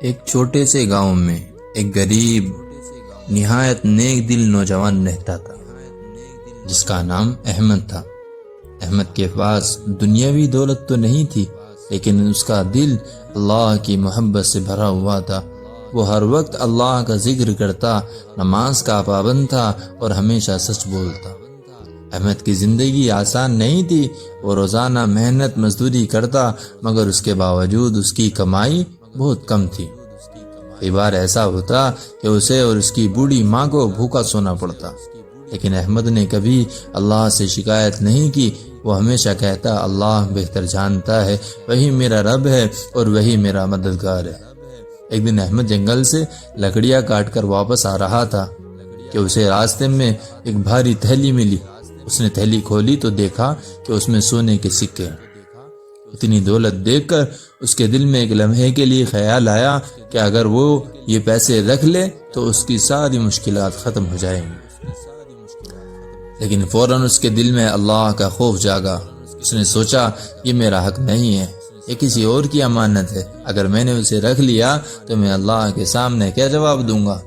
ایک چھوٹے سے گاؤں میں ایک غریب نہایت نیک دل نوجوان رہتا تھا جس کا نام احمد تھا۔ احمد کے پاس دنیاوی دولت تو نہیں تھی، لیکن اس کا دل اللہ کی محبت سے بھرا ہوا تھا۔ وہ ہر وقت اللہ کا ذکر کرتا، نماز کا پابند تھا اور ہمیشہ سچ بولتا۔ احمد کی زندگی آسان نہیں تھی، وہ روزانہ محنت مزدوری کرتا، مگر اس کے باوجود اس کی کمائی بہت کم تھی۔ کئی بار ایسا ہوتا کہ اسے اور اس کی بوڑھی ماں کو بھوکا سونا پڑتا، لیکن احمد نے کبھی اللہ سے شکایت نہیں کی۔ وہ ہمیشہ کہتا، اللہ بہتر جانتا ہے، وہی میرا رب ہے اور وہی میرا مددگار ہے۔ ایک دن احمد جنگل سے لکڑیاں کاٹ کر واپس آ رہا تھا کہ اسے راستے میں ایک بھاری تھیلی ملی۔ اس نے تھیلی کھولی تو دیکھا کہ اس میں سونے کے سکے ہیں۔ اتنی دولت دیکھ کر اس کے دل میں ایک لمحے کے لیے خیال آیا کہ اگر وہ یہ پیسے رکھ لے تو اس کی ساری مشکلات ختم ہو جائیں گی۔ لیکن فوراً اس کے دل میں اللہ کا خوف جاگا۔ اس نے سوچا، یہ میرا حق نہیں ہے، یہ کسی اور کی امانت ہے۔ اگر میں نے اسے رکھ لیا تو میں اللہ کے سامنے کیا جواب دوں گا؟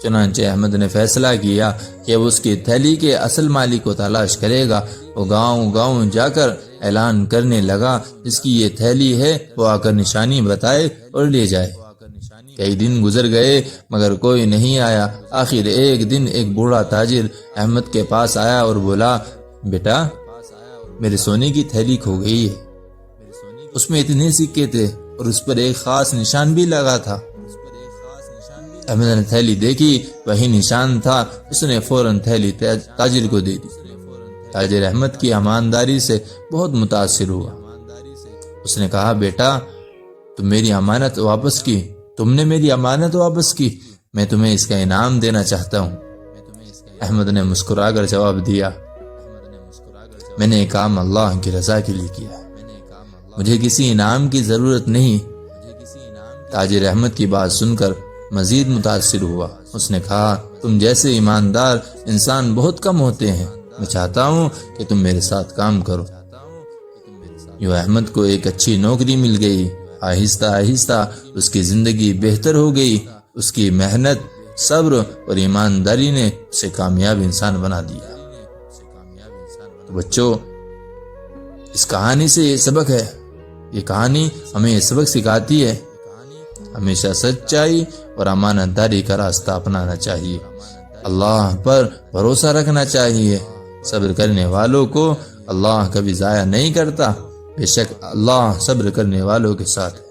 چنانچہ احمد نے فیصلہ کیا کہ وہ اس کی تھیلی کے اصل مالک کو تلاش کرے گا۔ وہ گاؤں گاؤں جا کر اعلان کرنے لگا، جس کی یہ تھیلی ہے وہ آ کر نشانی بتائے اور لے جائے۔ کئی دن گزر گئے مگر کوئی نہیں آیا۔ آخر ایک دن ایک بوڑھا تاجر احمد کے پاس آیا اور بولا، بیٹا، میرے سونے کی تھیلی کھو گئی ہے۔ اس میں اتنے سکے تھے اور اس پر ایک خاص نشان بھی لگا تھا۔ احمد نے تھیلی دیکھی، وہی نشان تھا۔ اس نے فوراً تھیلی تاجر کو دے دی۔ تاجر احمد کی ایمانداری سے بہت متاثر ہوا۔ اس نے کہا، بیٹا، تم نے میری امانت واپس کی، میں تمہیں اس کا انعام دینا چاہتا ہوں۔ احمد نے مسکرا کر جواب دیا، میں نے ایک کام اللہ کی رضا کے لیے کیا، مجھے کسی انعام کی ضرورت نہیں۔ تاجر احمد کی بات سن کر مزید متاثر ہوا۔ اس نے کہا، تم جیسے ایماندار انسان بہت کم ہوتے ہیں، میں چاہتا ہوں کہ تم میرے ساتھ کام کرو۔ یوں احمد کو ایک اچھی نوکری مل گئی۔ آہستہ آہستہ اس کی زندگی بہتر ہو گئی۔ اس کی محنت، صبر اور ایمانداری نے اسے کامیاب انسان بنا دیا۔ تو بچوں، اس کہانی سے یہ سبق ہے، یہ کہانی ہمیں یہ سبق سکھاتی ہے، ہمیشہ سچائی اور امانت داری کا راستہ اپنانا چاہیے، اللہ پر بھروسہ رکھنا چاہیے۔ صبر کرنے والوں کو اللہ کبھی ضائع نہیں کرتا، بے شک اللہ صبر کرنے والوں کے ساتھ ہے۔